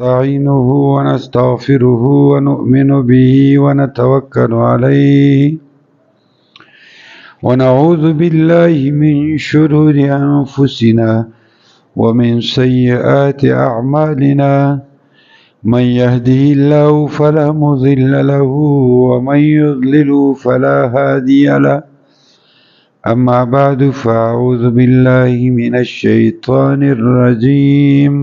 نستعينه ونستغفره ونؤمن به ونتوكل عليه ونعوذ بالله من شرور أنفسنا ومن سيئات أعمالنا من يهده الله فلا مضل له ومن يضلل فلا هادي له أما بعد فأعوذ بالله من الشيطان الرجيم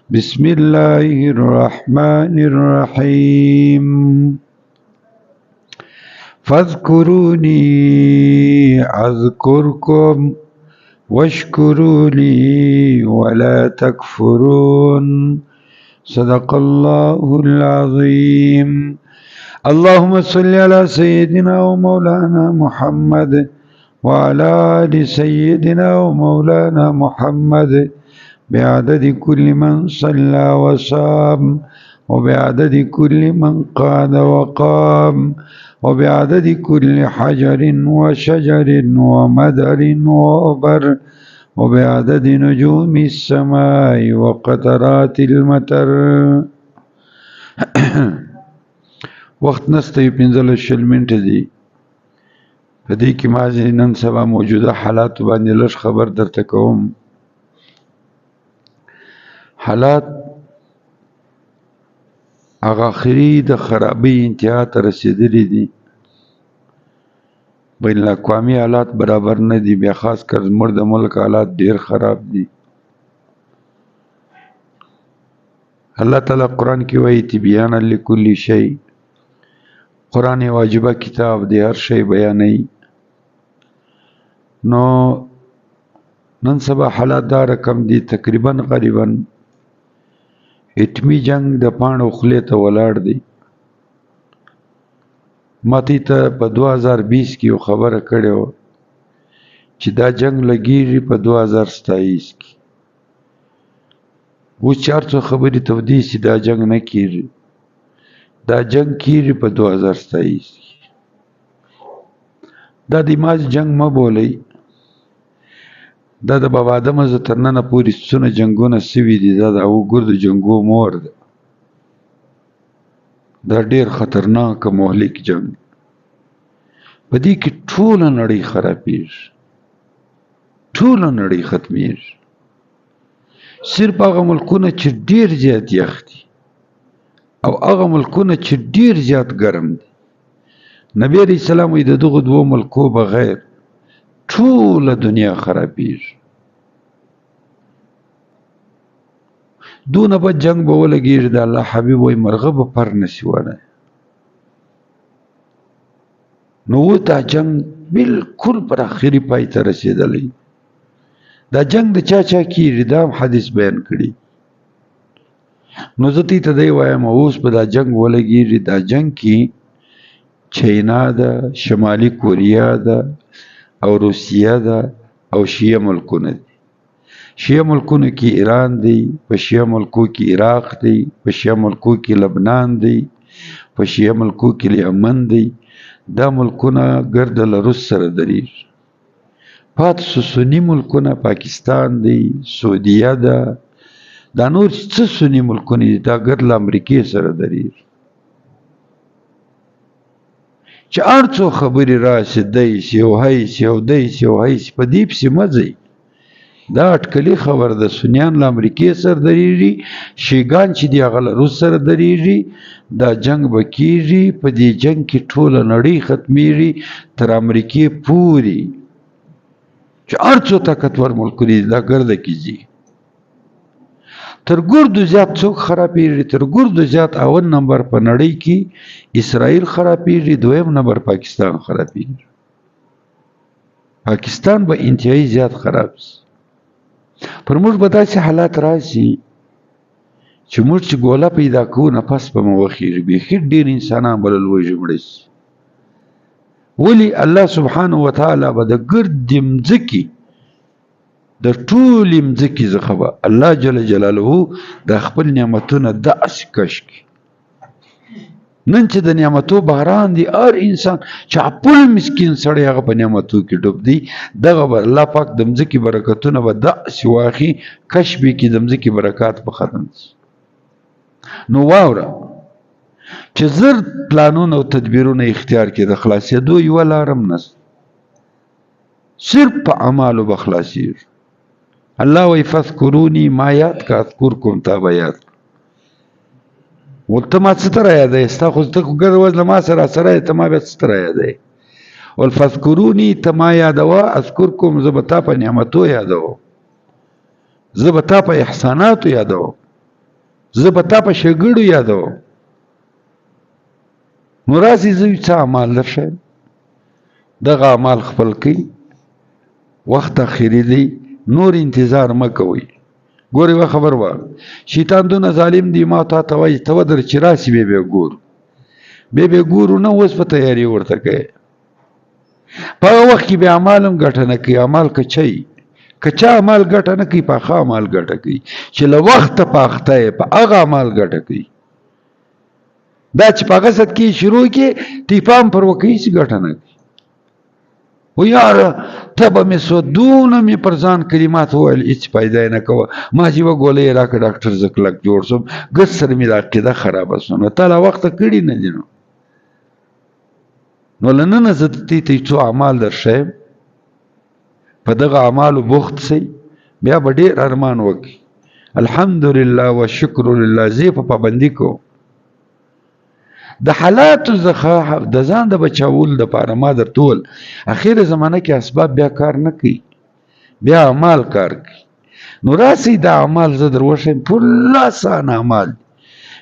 بسم الله الرحمن الرحيم فاذكروني أذكركم واشكروا لي ولا تكفرون صدق الله العظيم اللهم صل على سيدنا ومولانا محمد وعلى آل سيدنا ومولانا محمد بعدد كل من صلى وصام وبعدد كل من قاد وقام وبعدد كل حجر وشجر ومدر وبر وبعدد نجوم السماء وقطرات المطر وقت نسته 15 منټه دي په دې کې ما نن سبا موجوده حالات باندې لږ خبر درته کوم حالات هغه اخري د خرابي انتها ته رسیدلي دي بین الاقوامي حالات برابر نه دي بیا خاص کر زموږ د ملک حالات ډیر خراب دي الله تعالی قرآن کې وایي تبیان لكل شيء قرآن واجبه کتاب دی هر شی بیانوي نو نن سبا حالات دا رقم دي تقریبا غریبا اتمی جنگ د پاڼو خولې ته ولاړ دی ماته ته په 2020 کې یو خبره کړې وه چې دا جنگ لګیږي په 2027 کې اوس چې هر څو خبرې تودې چې دا جنگ نه کېږي دا جنگ کېږي په 2027 کې دا د ماز جنگ مه بولئ دا د بابا آدم زه تر ننه پورې څونه جنګونه سوي دي دا د اوګور د جنګو مور ده دا ډېر خطرناک مهلک جنګ په دې کې ټوله نړۍ خرابېږي ټوله نړۍ ختمېږي صرف هغه ملکونه چې ډېر زیات یخ دي او هغه ملکونه چې ډېر زیات ګرم دي نبی علیه السلام وایي د دغو دوو ملکو بغیر ټوله دنیا خرابېږي دونه به جنگ به ولګېږي د الله حبیب وایي مرغه به پر نسي وړی نو اوس دا جنگ بلکل پر آخري پای ته رسېدلی دا جنگ د چا چا کېږي دا هم حدیث بیان کړي نو زه ته دی وایم اوس به دا جنگ ولګېږي دا جنگ کې چاینا ده شمالي کوریا ده او روسیه ده او شیعه ملکونه دي شیعه ملکونو کې ایران دی په شیعه ملکو کې عراق دی په شیعه ملکو کې لبنان دی په شیعه ملکو کې یمن دی دا ملکونه ګرد له روس سره درېږي پاتې سني ملکونه پاکستان دی سعودیه ده دا نور څه سني ملکونه دي دا ګرد له امریکې سره درېږي چې هر څو خبرې راشي دی شي او هی شي او دی شي او هی شي په دې پسې مه ځئ دا اټکلي خبر د سنیان له امریکې سره درېږي شیګان چې دي هغه له روس سره درېږي دا جنگ به کېږي په دې جنگ کې ټوله نړۍ ختمېږي تر امریکې پورې چې هر څو طاقتور ملکونه دي دا ګرده کې ځي تر ګردو زیات څوک خرابېږي تر ګردو زیات اول نمبر په نړۍ کې اسرائیل خرابېږي دویم نمبر پاکستان خرابېږي پاکستان به انتهایی زیات خراب شي پر موږ به داسې حالات راشي چې موږ چې ګوله پیدا کوو نفس به مو وخېږي بیخي ډېر انسانان به له لوږې مړه شي ولې الله سبحانه وتعالی به د ګردې مځکې د ټولې مځکې څخه به الله جل جلاله د خپل نعمتونه داسې کش کړي نن چې د نعمتو باران دی هر انسان چاپل مسکین سړی هغه په نعمتو کې ډوب دی دغه به الله پاک د مځکې برکتونه به داسې واخي کش به کې د مځکې برکات به ختم شي نو واوره چې زر پلانونه او تدبیرونه اختیار کړي د خلاصېدو یوه لارم نشته، صرف په اعمالو به خلاصېږي. الله وایي فذکروني ما یاد کا اذکرکم تا به یاد کا. ته ما څه ته رایادوې؟ ستا خو ته خو ګرد ورځ له ما سره سره یې، ته ما بیا څه ته رایادوې؟ والفذکروني ته ما یادوه، اذکرکم زه به تا په نعمتو یادوم، زه به تا په احساناتو یادوم، زه به تا په ښېګړو یادوم. نو راسئ زه څه اعمال درښیم، دغه اعمال خپل کړئ. وخت اخري دی، نور انتظار مه کوئ. ګورې یوه خبر وه، شیطان دونه ظالم دی، ما تا ته وایي ته ودر چې راسي بیا بیا ګورو، بیا بیا ګورو نه، اوس په تیاري ورته کوي. په هغه وخت کې بیا اعمال هم ګټه نه کوي، اعمال کچوي. که چا اعمال ګټه نه کوي، پاخه اعمال ګټه کوي. چې له وخته پاخته یې په هغه اعمال ګټه کوي. دا چې په هغه صدقې شروع کې تی پام پر وکوي چې ګټه نه کوي. و یاره ته به مې دونه مې پر ځان کلمات وویل، هېڅ فایده یې نه کوه. ما چې یوه ګولۍ یې راکړه ډاکټر زه کلک جوړ شوم، ګز سره مې دا عقیده خرابه شوه. نو تا له وخته کړي نه دي. نو له ننه زه دې ته څو اعمال درښیم، په دغه اعمالو بوخت سئ، بیا به ډېر ارمان وکړي. الحمدلله و شکر لله، زه په پابندي کوم. د حالاتو څخه د ځان د بچاولو دپاره ما درته وویل اخره زمانه کې اسباب بیا کار نه کوي، بیا اعمال کار کوي. نو راسئ دا اعمال زه در وښیم، ټول آسان اعمال.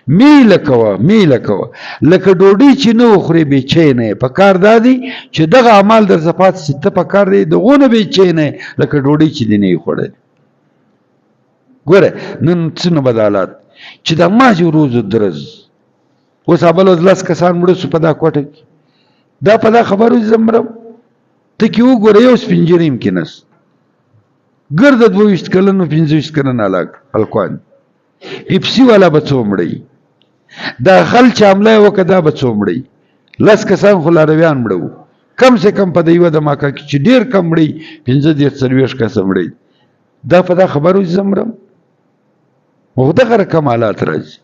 میله کوه میله کوه، لکه ډوډۍ چې نه وخورې بې چینه یې. په کار دا دی چې دغه اعمال در څه پاتې شي، ته په کار دی دغونه بې چینه یې لکه ډوډۍ چې دې نه یې خوړلې. ګوره نن څونه بدالات چې د ماځې ورځو درز اوس بل ورځ 10 کسان مړه شو په دا کوټه کې. دا په دا خبرو زه مرم، ته کې وګوره یو سپین ږیری هم کې نسته، ګرده 22 کلن 25 کلن هلکان. اپسي والا به څو مړی، دا خل چې حمله یې وکړه دا به څو مړی. 10 کسان خو لارویان مړه وو، کم سے کم په د یوه دماکه کې چې ډېر کم مړی 15-40 کسه مړی. دا په دا خبرو زه مرم. خو دغه رقم حالات راځي.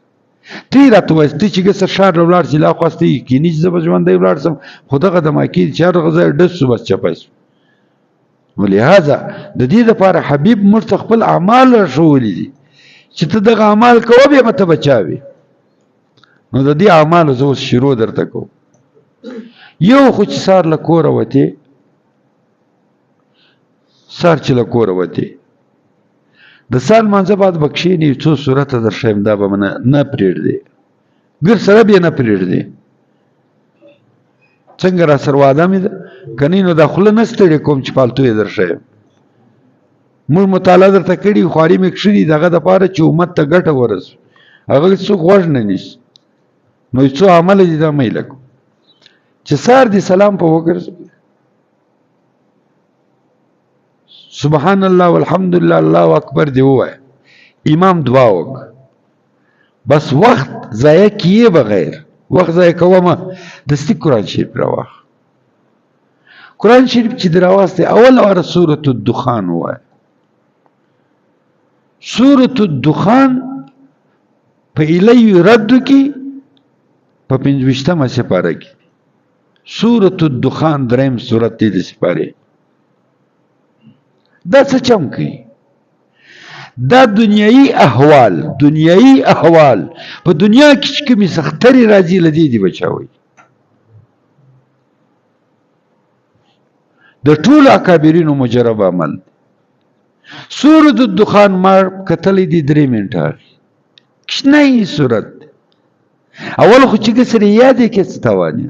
تی راته وایي ته چې ګسه ښار له ولاړ شي، لا خو هسته یقیني چې زه به ژوندی ولاړ شم، خو دغه دماکې چې هر ځای ډز شو بس چپی شو. ولهذا د دې دپاره حبیب موږ ته خپل اعمال راښولي دي چې ته دغه اعمال کوه بیا به ته بچاوې. نو د دې اعمالو زه اوس شروع درته کوم. یو خو چې سار له کوره وتې، سار چې له کوره وتې د سال مانځه بعد به کښېنې څو صورته درښیم، دا به نه پرېږدې، ګر سره به یې نه پرېږدې. څنګه را سره وعده مې ده که نه، نو دا خوله نه ستړې کوم چې پالتو یې درښیم. موږ مطالعه درته کړي، خواري مې کښلي دغه دپاره چې امت ته ګټه ورسو، هغه څوک غوږ نه نیسي. نو څو عمله دي دا میله کړو چې سار دې سلام په وګرځو، سبحان الله والحمدلله الله اکبر دی ووایه، امام دعا وکړه، بس وخت ضایع کیې بغیر، وخت ضایع کوه مه. دستي قرآن شریف راواخ. قرآن شریف چې دې راواخیستی اول واره سورة الدخان ووایه. سورة الدخان په الیه ردو کې په 25مه سپاره کې سورة الدخان دریم سورت دی د سپارې. دا څه چم کوي؟ دا دنیایي احوال په دنیا کې چې کومې سخترې راځي له دې دې بچاوي. د ټولو اکابرینو مجرب عمل. سورة الدخان ما کتلی دی 3 منټه کشنی صورت. اول خو چې سره یادې کې څه توانې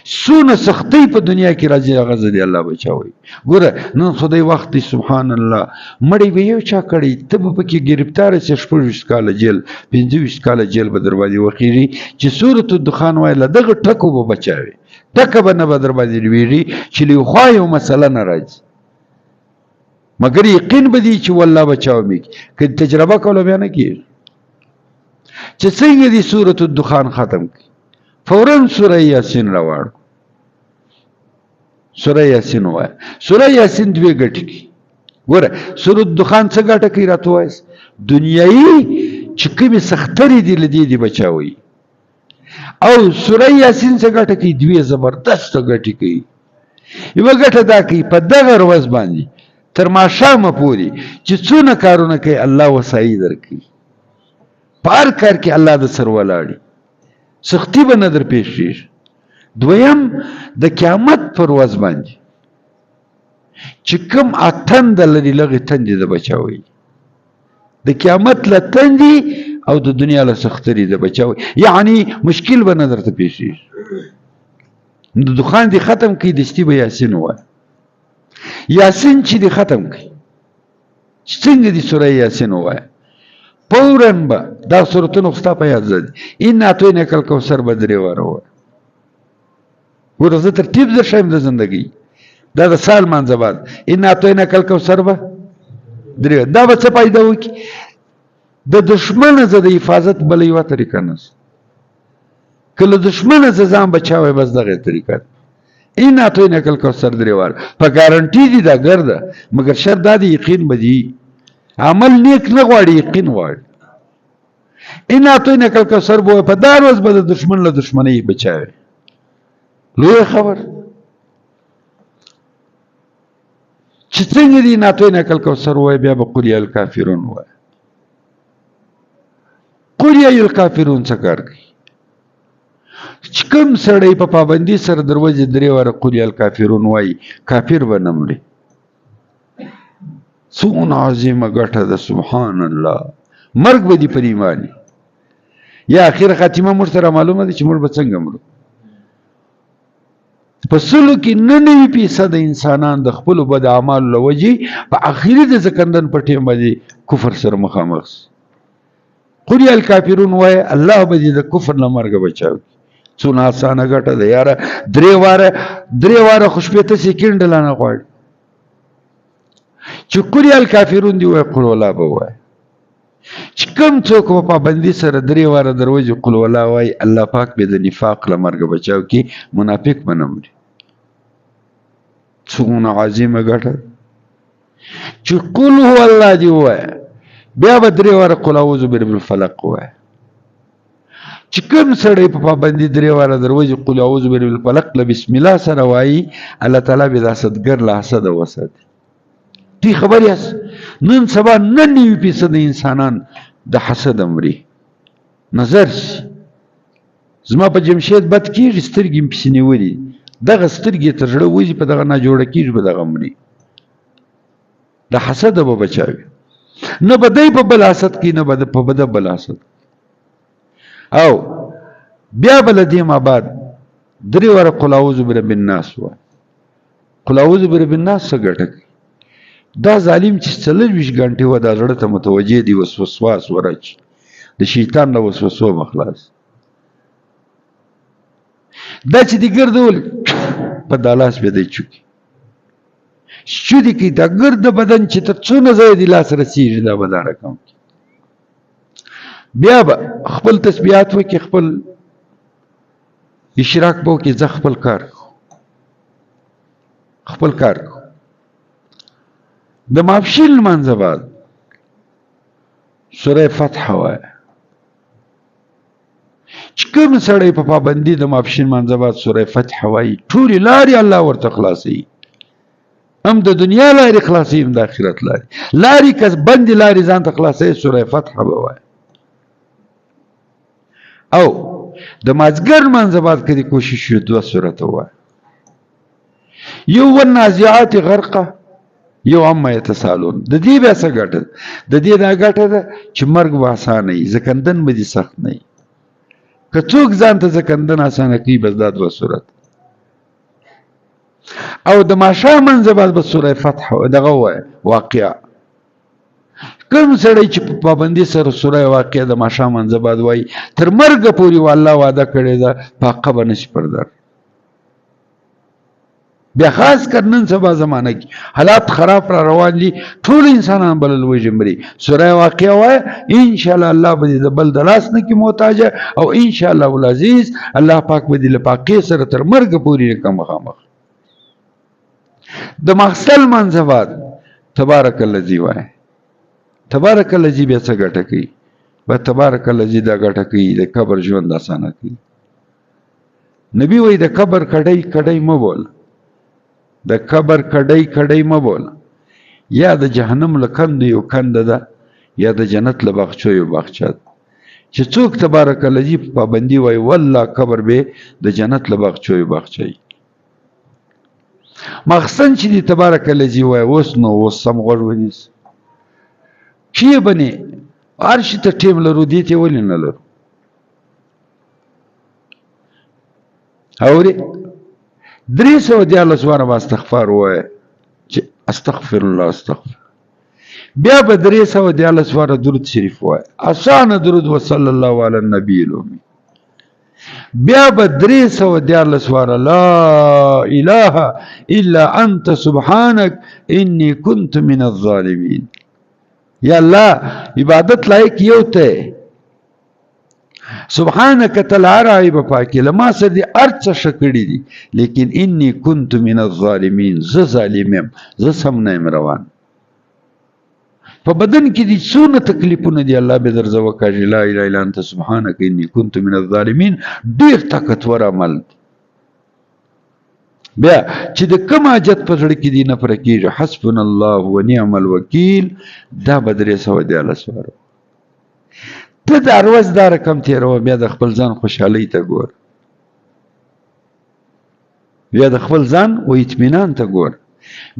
سونه سختۍ په دنیا کې راځي، هغه زه الله بچاوي. ګوره نن خدای وخت دی سبحان الله، مړی به یو چا کړی، ته به پکې ګرفتاره شې 26 کاله جیل 25 کاله جیل به در باندې وخیږي. چې سورة الدخان وایي له دغه ټکو به بچاوي، ټکه به نه به در باندې لویږي چې له خوا یو مسله نه راځي، مګر یقین به دی چې والله بچاو مې که تجربه کوله بیا نه کېږي. چې څنګه دی سورة الدخان ختم کړي فوراً سوره یاسین راوړ. سوره یاسین وایه. سوره یاسین 2 ګټې کوي. ګوره سورة الدخان څه ګټه کوي راته وایه؟ دنیایي چې کومې سخترې دي له دې دې بچاوي. او سوره یاسین څه ګټه کوي؟ دوی زبردسته ګټې کوي. یوه ګټه دا کوي په دغه ورځ باندې تر ماښامه پورې چې څونه کارونه کوي الله وسایي درکوي. په هر کار کې الله د سر ولاړي، سختي به نه در پیښ کېږي. دویم د قیامت پر ورځ باندې چې کوم اتند لري لغې تندې د بچاوي، د قیامت له تندې او د دنیا له سختري د بچاوي، یعنی مشکل به نه درته پیښ کېږي. د دخان دې ختم کړي دستي به یاسین ووایه. یاسین چې دې ختم کړي څنګه دې سوره یاسین ووایه فوراً به دا سورتونه ستا په یاد ځي. انا اعطیناک الکوثر به درې واره ووایه. ګوره زه ترتیب در شایم د زندګۍ دا د سال مانځه بعد انا اعطیناک الکوثر به درې، دا به څه پیدا وکړي؟ د دشمن زه د حفاظت بله یوه طریقه نشته. که له دشمن زه ځان بچاوی بس دغه طریقه ده. انا اعطیناک الکوثر درې واره په ګارنټي دي دا ګرده، مګر شرط دا دی یقین به دي. عمل نیک نه غواړي، یقین غواړي. انا اعطیناک الکوثر به په دا ورځ به د دشمن له دشمنۍ بچاوي. لویه خبر چې څنګه دي انا اعطیناک الکوثر ووایه بیا به قل یا الکافرون ووایه. قل یا الکافرون څه کار کوي؟ چې کوم سړی په پابندي سره دروازې درې واره قل یا الکافرون وایي کافر به نه مري. څومره عظیمه ګټه ده، سبحان الله. مرګ به دي پر ایمان یا اخر خاتمه موږ سره معلومه ده چې موږ به څنګه مرو. په سلو کې 99% انسانان د خپلو بد اعمالو له وجې په اخري د زکندن په ټیم باندې کفر سره مخامخ. قل یا الکافرون وایه الله به دې د کفر له مرګه بچاوي. څونه اسانه ګټه ده یاره. درې واره خو شپېته سیکنډ لا نه غواړي چې قل یا الکافرون دي وایه قل والله به وایه. چې کوم څوک په پابندي سره درې واره دروازې قل والله وایي الله پاک به د نفاق له مرګه بچاو کي، منافق به نه مري. څومره عظیمه ګټه چې قل هو الله دي وایه بیا به درې واره قل اعوذ برب الفلق وایه. چې کوم سړی په پابندي درې واره دروازې قل اعوذ برب الفلق له بسم الله سره وایي الله تعالی به د حسدګر له حسده وساتي. تی خبر یاست نن سبا 99% انسانان د حسد مري. نظر شي زما په جمشید بد کېږي سترګې مې پسې نیولي، دغه سترګې تر زړه وځي په دغه ناجوړه کېږي به دغه مري. د حسده به بچاوي، نه به دی په بل حسد کوي نه به په بده بل حسد. او بیا به له دې ما بعد درې واره قل اعوذ برب الناس وایه. قل اعوذ برب الناس څه ګټه کوي؟ دا ظالم چې 24 غنټې و دا زړه ته متوجه دي وسواس ورچ د شیطان له وسوسو مخلاص. دا چې دې ګرځول په دالاس به دی چوکي شودي کې دا ګرد بدن چې ته څونه ځای دی لاس رسیږي دا به دا رقم. بیا به خپل تسبیحات وکړي، خپل اشراق به وکړي، زه خپل کار کو. د ماپښین لمانځه بعد سوره فتح وایه. چې کوم سړی په پابندي د ماپښین لمانځه بعد سوره فتح وایي ټولې لارې الله ورته خلاصوي. هم د دنیا لارې خلاصوي هم د آخرت لارې که بندې لارې ځان ته خلاصوي سوره فتح به وایه. او د مازدیګر لمانځه بعد که دې کوشش وي 2 سورته وایه. یو والنازعات غرقه، یو عما یتسالون. د دې بیا څه ګټه؟ د دې دا ګټه ده چې مرګ به اسانه وي، زکندن به دې سخت نه وي. که څوک ځان ته زکندن اسانه کوي بس دا 2 سورت. او د ماښام منځه بعد به سوره فتح دغه وایه واقعه. کوم سړی چې په پابندي سره سوره واقعه د ماښام منځه بعد وایي تر مرګه پورې والله وعده کړې ده په حقه به نشي پردر. بیا خاص کر نن سبا زمانه کې حالات خراب را روان دي، ټول انسانان بلل وجه مري. سوره واقعه وایه ان شاء الله الله به د بل د لاس نه کې محتاج او ان شاء الله العزیز الله پاک به د لپاقې سره تر مرګ پورې کوم مخامخ. د مغسل منځبات تبارک الذی وایه. تبارک الذی بیا څه ګټه کوي؟ به تبارک الذی دا ګټه کوي د قبر ژوند اسانه کوي. نبی وایي د قبر کډۍ کډۍ مه بول، د قبر کډۍ کډۍ مه بول، یا د جهنم له کندو یو کنده ده یا د جنت له باغچو یو باغچه ده. چې څوک تبارک الذی په پابندي وایي والله قبر به د جنت له باغچو یو باغچه وي. مخصن چې دی تبارک الذی وایي اوس نو اوس سم غوږ ونیسه. کې بنې هر شي ته ټیم لرو، دې ته ولې نه لرو؟ اورې 314 واره به استغفار ووایه چې استغفر الله استغفر، بیا به 314 واره درود شریف ووایه، اسانه درود وصلی الله علی النبی الامي، بیا به 314 واره لا اله الا انت سبحانك انی كنت من الظالمین. یا الله عبادت لایق یو ته، سبحانك تلعر عیب پاکی لما سر دی ارچ شکڑی دی، لیکن انی کنت من الظالمین، ز ظالمیم، ز سمنایم روان. په بدن کې دي څونه تکلیفونه دي، الله به درځه وکړي لا اله الا انت سبحانك انی کنت من الظالمین. ډیر طاقتور عمل دی. بیا چې د کوم حاجت په زړه کې دي نه پوره کېږي حسبنا الله ونعم الوکیل، دا به 314 واره. ته د اروز دا رقم تېروه، بیا د خپل ځان خوشحالۍ ته ګور، بیا د خپل ځان و اطمینان ته ګور،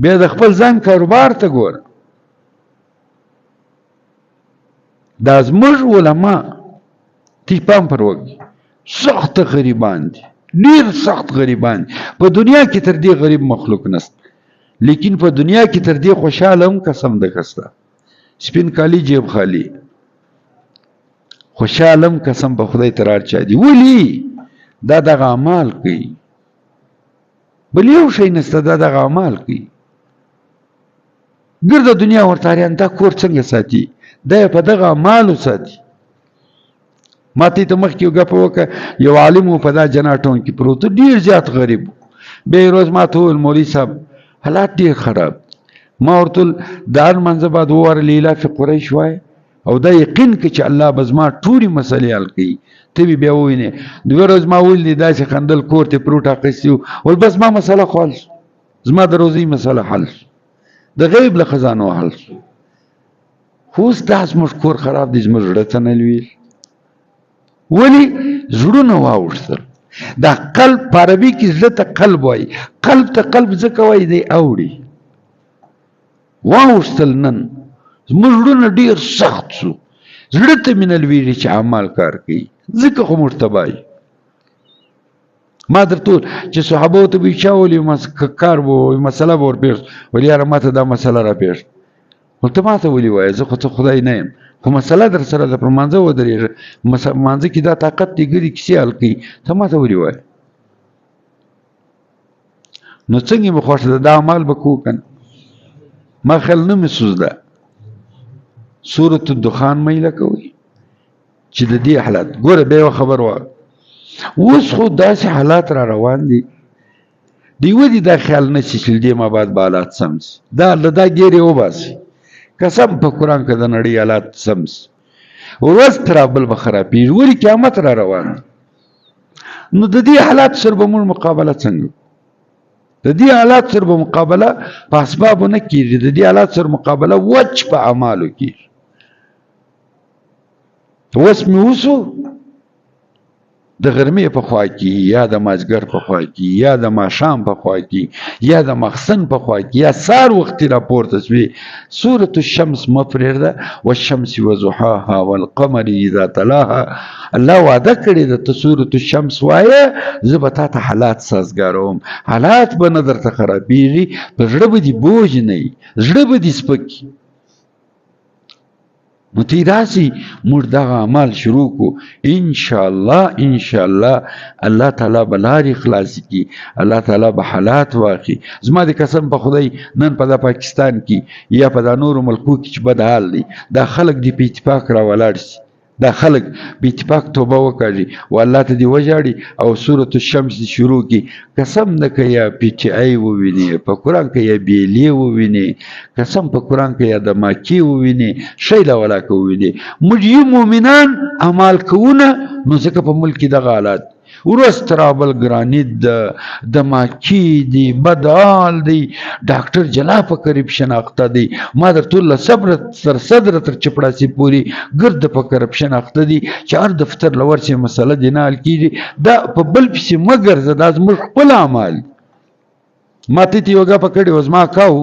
بیا د خپل ځان کاروبار ته ګور. دا زموږ علما تی پام پر وکړي، سخت غریبان دي، ډیر سخت غریبان دي. په دنیا کې تر دې غریب مخلوق نست، لیکن په دنیا کې تر دې خوشحاله هم قسم ده کستا، سپین کالی جیب خالی، خوشحالم قسم په خدای ترار چا دی. ولی دا دغه اعمال کوي، بل یو شی نسته، دا دغه اعمال کوي. ګرده دنیا ورتاریان دا کور څنګه ساتي، دا په دغه اعمالو ساتي. ما ته مخکې یو ګپ وکړه، یو عالم و په دا جناټون کې پروت، ډیر زیات غریب. بیا روز ما ته وویل مولوي صاحب حالات ډیر خراب. ما ورته ویل دا لمانځه بعد وواره لیلاف قریش وایه او دا یقین کې چې الله به زما ټولې مسلې حل کوي. ته به بیا ووینې. دوه ورځ ما ویل دی داسې خندل کور ته پروت اخیستي وو، ول بس ما مسله خو حل شو، زما د روزۍ مسله حل شو، د غیب له خزانو حل شو. خو اوس دا زموږ کور خراب دی، زموږ زړه ته نه لوېږي. ولې زړونه واوښتل. دا قلب په عربي کې زړه ته قلب وایي، قلب ته قلب ځکه وایي دی اوړي. واوښتل نن زموږ زړونه ډېر سخت شو، زړه ته مې نه لوېږي چې اعمال کار کوي، ځکه خو موږ تباه. ما درته وویل چې صحابو ته به چا ولي کار به مسله به ورپېښ، ولې یاره ما ته دا مسله راپېښ، ول ته ما ته ولي وایې، زه خو ته خدای نه یم، خو مسله در سره ده، پر مانځه ودرېږه، مانځه کې دا طاقت دی ګرې کیسې حل کوي، ته ما ته ولي وایې. نو څنګه مې خوښ ده، دا اعمال به کوو که نه. ما خیال نه مې سوزده سورة الدخان میله کوي چې د دې حالات ګوره. بیا یو خبر وایه، اوس خو داسې حالات را روان دي، دی ودې دا خیال نه شي چې له دې ما بعد به حالات سم شي، دا له دا ګیرې وباسي. قسم په قرآن کې د نړۍ حالات سم شي، ورځ تر بل به خرابېږي، ولې قیامت را روان دی. نو د دې حالات سره به موږ مقابله څنګه؟ د دې حالات سره به مقابله په اسبابو نه کېږي، د دې حالات سره مقابله وچ په اعمالو کېږي. اوس مې وسو د غرمې په خوا کې یا د مازګر په خوا کې یا د ماښام په خوا کې یا د مخسن په خوا کې یا سار وختي راپورته شوې سورة الشمس مه پرېږده، والشمس وضحاها والقمر اذا تلاها. الله وعده کړې ده ته سورة الشمس وایه، زه به تا ته حالات سازګاروم، حالات به نه درته خرابېږي، په زړه به دې بوج نه وي، زړه به دې سپک. نو تی راسي موږ دغه عمل شروع کو انشاءالله. انشاءالله الله تعالی به لارې خلاصې کړي، الله تعالی به حالات واخلي. زما د قسم په خدای نن په دا پاکستان کې یا په دا نورو ملکو کې چې بد حال دی، دا خلک دې په اتفاق را ولاړ شي، دا خلق به اتفاق توبه وکړي او الله ته دې وژاړي او سورة الشمس شروع کی قسم نه کوي یا پی ټی آی وویني په قرآن کې یا بیلې وویني قسم په قرآن کې یا د ماکي وویني شی له ولاکه وویني موږ یو مؤمنان اعمال کوونه نو ځکه په ملک کې دغه حالات ورس ترابل گرانیت د ماکی دی بدال دی ډاکټر جلا په کرپشن اخته دی ما در ټول صبر تر صدر تر چپړاسی پوری ګرد په کرپشن اخته دی چې هر دفتر لور چې مسله دینال کیږي دا په بل پسې مگر زدا زموږ خپل اعمال ماته تی یوګه پکړی وزما کاو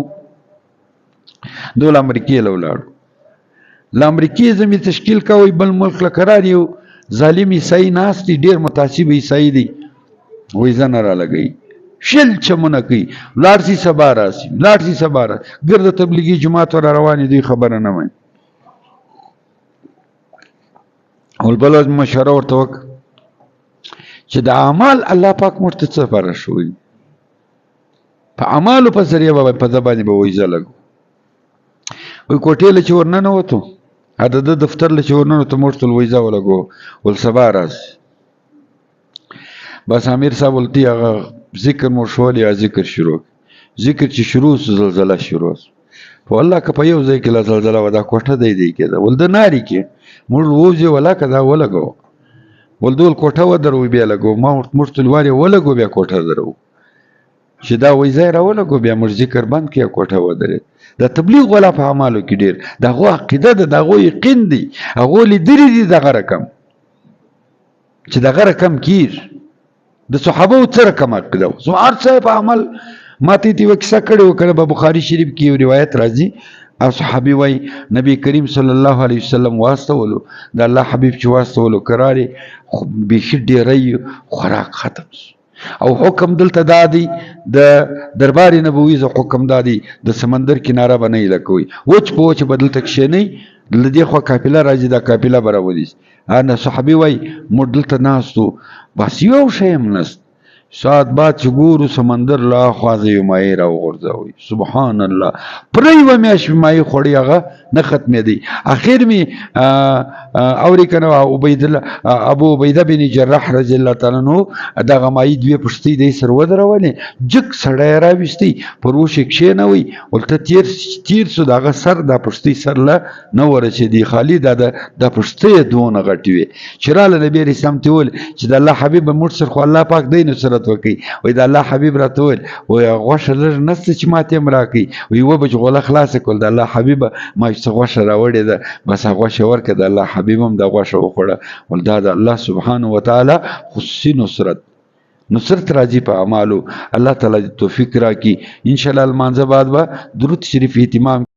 دول امریکای لولاړ لامریکای زمي تشکیل کوي بل ملک لقرار یو ظالم عیسائی ناستی ډیر متعصب عیسائی دی وې ځان را لګي شل چمونه کوي لارسي سبا راسي لارسي سبا ګرد تبلیغي جماعت ور روانې دی خبره نه وای اول بلوز مشوره ورته وک چې د اعمال الله پاک مرتضی پر شوی په اعمالو په ذریعہ په ځبانه به وې زلګو وې کوټې له چورننه وته هذا د دفتر له چورننه ته مرتل وېزا ولګو ول سبا راس بس امیر صاحب ولتي هغه ذکر مو شول یا ذکر شروع ذکر چې شروع زلزلہ شروع والله که په یو ځای کې زلزلہ ودا کوټه دی کېده ول د ناری کې مړ وځي ولا کدا ولګو ول دول کوټه ودرو بیا لګو ما مرتل واره ولګو بیا کوټه درو چې دا وېزا را ولګو بیا مر ذکر بند کې کوټه ودرې دا تبلیغ ولا په اعمالو کې ډیر دغه عقیده ده دغه یقین دی هغه لیدری دي دغه رقم چې دغه رقم کیر د صحابه سره کم عقیده سو ارڅه په عمل ماته دی وکسه کړي په بخاری شریف کې یو روایت راځي او صحابي وای نبی کریم صلی الله علیه وسلم واسطولو د الله حبیب چې واسطولو قراري به ډیرې خوراک ختم او حکم دلته دادی د دربار نبوي ز حکم دادی د سمندر کناره باندې لکوي وچ پوچ بدل تک شي نه لدی خو قافله راځي دا قافله براولي انا صحابي وای مدلته ناسو بس یو شی منست سات بعد چې ګورو سمندر لا خوازه یو مای را وغورځوي سبحان الله پرې و مې اش مای خوري هغه نه ختمې دی اخر می اوري کنه عبید الله ابو عبیده بن جراح رضی الله تعالی عنہ دغه مای دوی پښتې دی سر ودرولې جک سړی را وستي پروش کې نه وي ولته تیر سو دغه سر د پښتې سر له نو ورچې دی خالد د پښتې دونه غټي وي چراله نبی رسام ته ول چې د الله حبیب مرسل خو الله پاک دین سره وکي وای د الله حبیب راته ول وای غوښه لږ نست چې ماته مراکي وای و بج غوله خلاص کول د الله حبیب ما چې غوښه راوړې ده بس غوښه ورکه د الله حبیب هم د غوښه وخوړه ول دا د الله سبحانه و تعالی خصوصي نصرت راځي په اعمالو الله تعالی توفیق راکړي ان شاء الله المانځه بعد به درود شریف اهتمام